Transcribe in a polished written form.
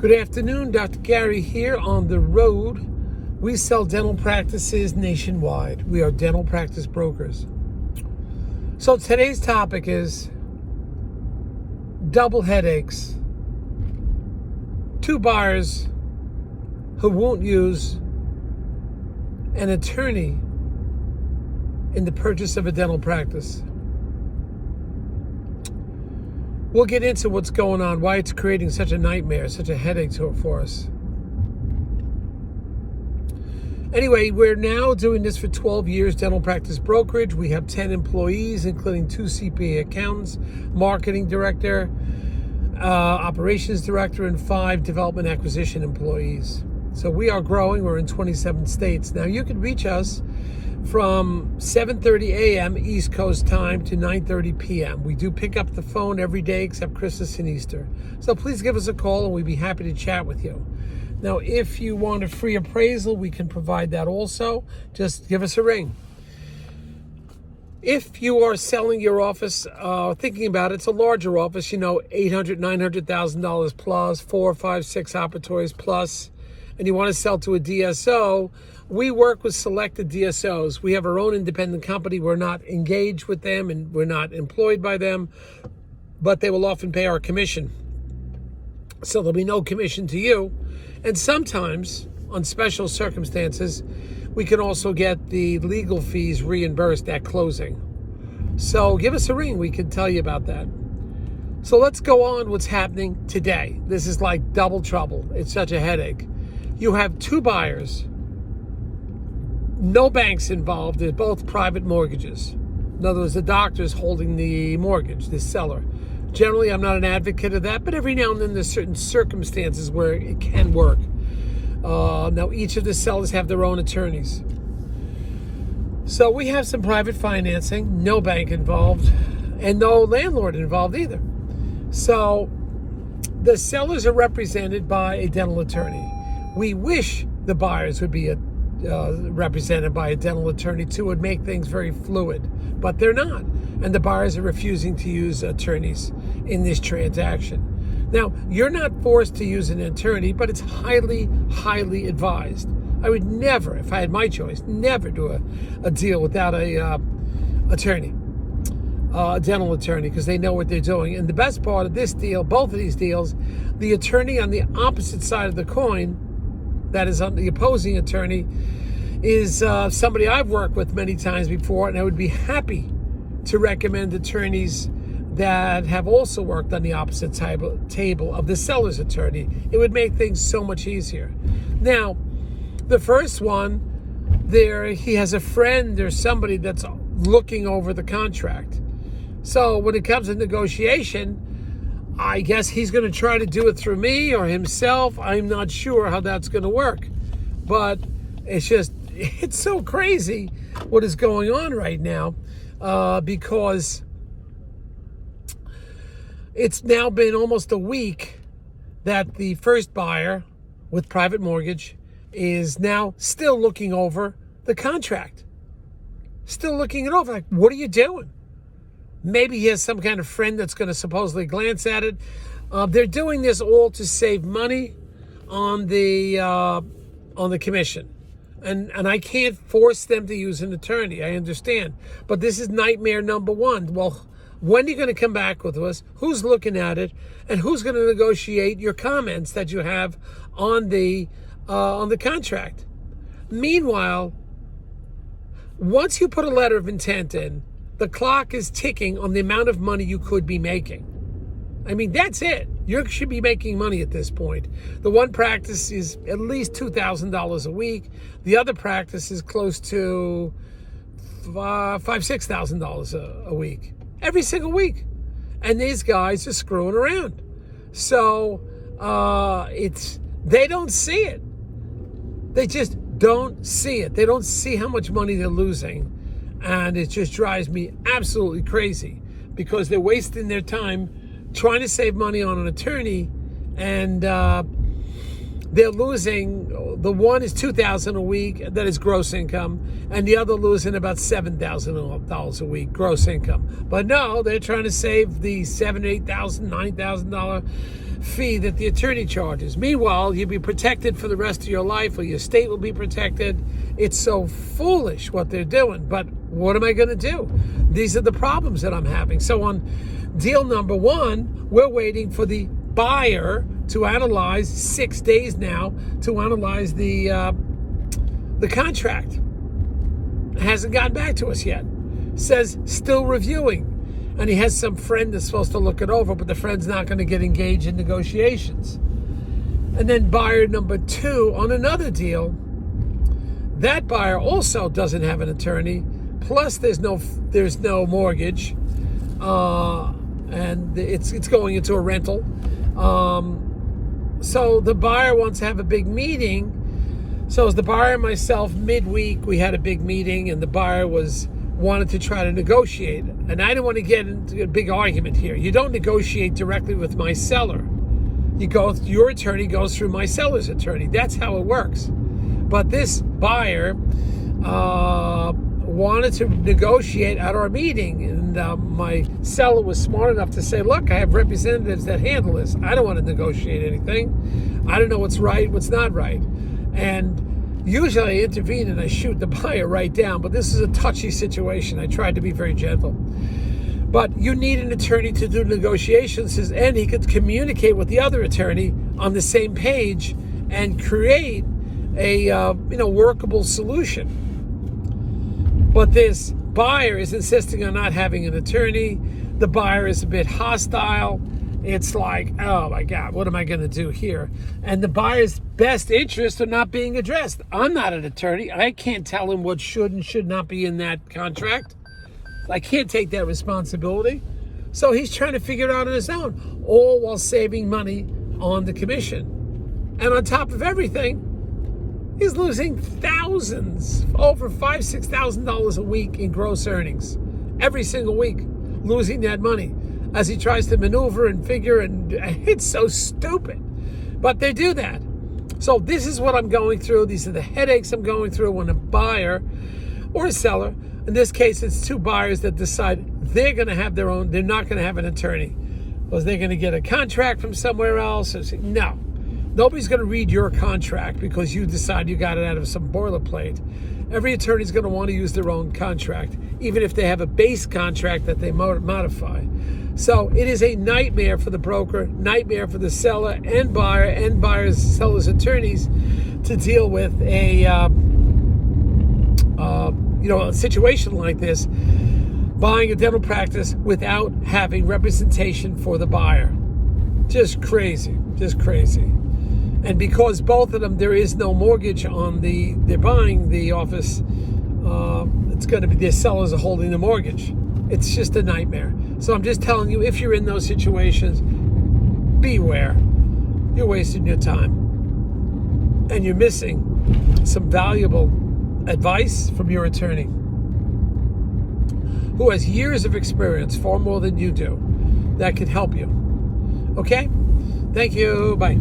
Good afternoon, Dr. Gary here on the road. We sell dental practices nationwide. We are dental practice brokers. So today's topic is double headaches. Two buyers who won't use an attorney in the purchase of a dental practice. We'll get into what's going on, why it's creating such a nightmare, such a headache for us. Anyway, we're now doing this for 12 years, dental practice brokerage. We have 10 employees, including 2 CPA accountants, marketing director, operations director, and 5 development acquisition employees. So we are growing. We're in 27 states. Now, you can reach us from 7:30 a.m. East Coast time to 9:30 p.m. We do pick up the phone every day except Christmas and Easter. So please give us a call and we'd be happy to chat with you. Now, if you want a free appraisal, we can provide that also. Just give us a ring. If you are selling your office, thinking about it, it's a larger office, $800,000, $900,000 plus, 4, 5, 6 operatories plus, and you want to sell to a DSO, we work with selected DSOs. We have our own independent company. We're not engaged with them and we're not employed by them, but they will often pay our commission. So there'll be no commission to you. And sometimes, on special circumstances, we can also get the legal fees reimbursed at closing. So give us a ring. We can tell you about that. So let's go on what's happening today. This is like double trouble. It's such a headache. You have 2 buyers. No banks involved. They're both private mortgages. In other words, the doctor's holding the mortgage, the seller. Generally, I'm not an advocate of that, but every now and then there's certain circumstances where it can work. Now, each of the sellers have their own attorneys. So we have some private financing, no bank involved, and no landlord involved either. So the sellers are represented by a dental attorney. We wish the buyers would be represented by a dental attorney too. Would make things very fluid, but they're not. And the buyers are refusing to use attorneys in this transaction. Now, you're not forced to use an attorney, but it's highly, highly advised. I would never, if I had my choice, never do a deal without a attorney, a dental attorney, because they know what they're doing. And the best part of this deal, both of these deals, the attorney on the opposite side of the coin, that is on the opposing attorney, is somebody I've worked with many times before, and I would be happy to recommend attorneys that have also worked on the opposite table of the seller's attorney. It would make things so much easier. Now, the first one, he has a friend or somebody that's looking over the contract. So when it comes to negotiation, I guess he's going to try to do it through me or himself. I'm not sure how that's going to work. But it's so crazy what is going on right now because it's now been almost a week that the first buyer with private mortgage is now still looking over the contract. Still looking it over. Like, what are you doing? Maybe he has some kind of friend that's going to supposedly glance at it. They're doing this all to save money on the commission. And I can't force them to use an attorney. I understand. But this is nightmare number one. Well, when are you going to come back with us? Who's looking at it? And who's going to negotiate your comments that you have on the contract? Meanwhile, once you put a letter of intent in, the clock is ticking on the amount of money you could be making. I mean, that's it. You should be making money at this point. The one practice is at least $2,000 a week. The other practice is close to $6,000 a week. Every single week. And these guys are screwing around. So they don't see it. They just don't see it. They don't see how much money they're losing. And it just drives me absolutely crazy because they're wasting their time trying to save money on an attorney, and they're losing. The one is $2,000 a week, that is gross income, and the other losing about $7,000 a week gross income. But no, they're trying to save the $7,000, $8,000, $9,000 fee that the attorney charges. Meanwhile, you'll be protected for the rest of your life, or your estate will be protected. It's so foolish what they're doing, but what am I going to do? These are the problems that I'm having. So on deal number 1, we're waiting for the buyer to analyze, 6 days now, to analyze the contract. Hasn't gotten back to us yet. Says still reviewing. And he has some friend that's supposed to look it over, but the friend's not going to get engaged in negotiations. And then buyer number 2 on another deal, that buyer also doesn't have an attorney, plus there's no mortgage, and it's going into a rental. So the buyer wants to have a big meeting. So as the buyer and myself, midweek, we had a big meeting, and the buyer wanted to try to negotiate. And I didn't want to get into a big argument here. You don't negotiate directly with my seller. Your attorney goes through my seller's attorney. That's how it works. But this buyer wanted to negotiate at our meeting, and my seller was smart enough to say, look, I have representatives that handle this. I don't want to negotiate anything. I don't know what's right, what's not right. And usually I intervene and I shoot the buyer right down, but this is a touchy situation. I tried to be very gentle. But you need an attorney to do negotiations, and he could communicate with the other attorney on the same page and create a workable solution. But this buyer is insisting on not having an attorney. The buyer is a bit hostile. It's like, oh my God, what am I going to do here? And the buyer's best interests are not being addressed. I'm not an attorney. I can't tell him what should and should not be in that contract. I can't take that responsibility. So he's trying to figure it out on his own, all while saving money on the commission. And on top of everything, he's losing thousands, over $5,000, $6,000 a week in gross earnings. Every single week, losing that money as he tries to maneuver and figure, and it's so stupid. But they do that. So this is what I'm going through. These are the headaches I'm going through when a buyer or a seller, in this case it's 2 buyers that decide they're going to have their own, they're not going to have an attorney. Was they going to get a contract from somewhere else? No. Nobody's going to read your contract because you decide you got it out of some boilerplate. Every attorney's going to want to use their own contract, even if they have a base contract that they modify. So it is a nightmare for the broker, nightmare for the seller and buyer and buyer's seller's attorneys to deal with a situation like this, buying a dental practice without having representation for the buyer. Just crazy. And because both of them, there is no mortgage on they're buying the office, it's going to be their sellers are holding the mortgage. It's just a nightmare. So I'm just telling you, if you're in those situations, beware. You're wasting your time. And you're missing some valuable advice from your attorney, who has years of experience, far more than you do, that could help you. Okay? Thank you. Bye.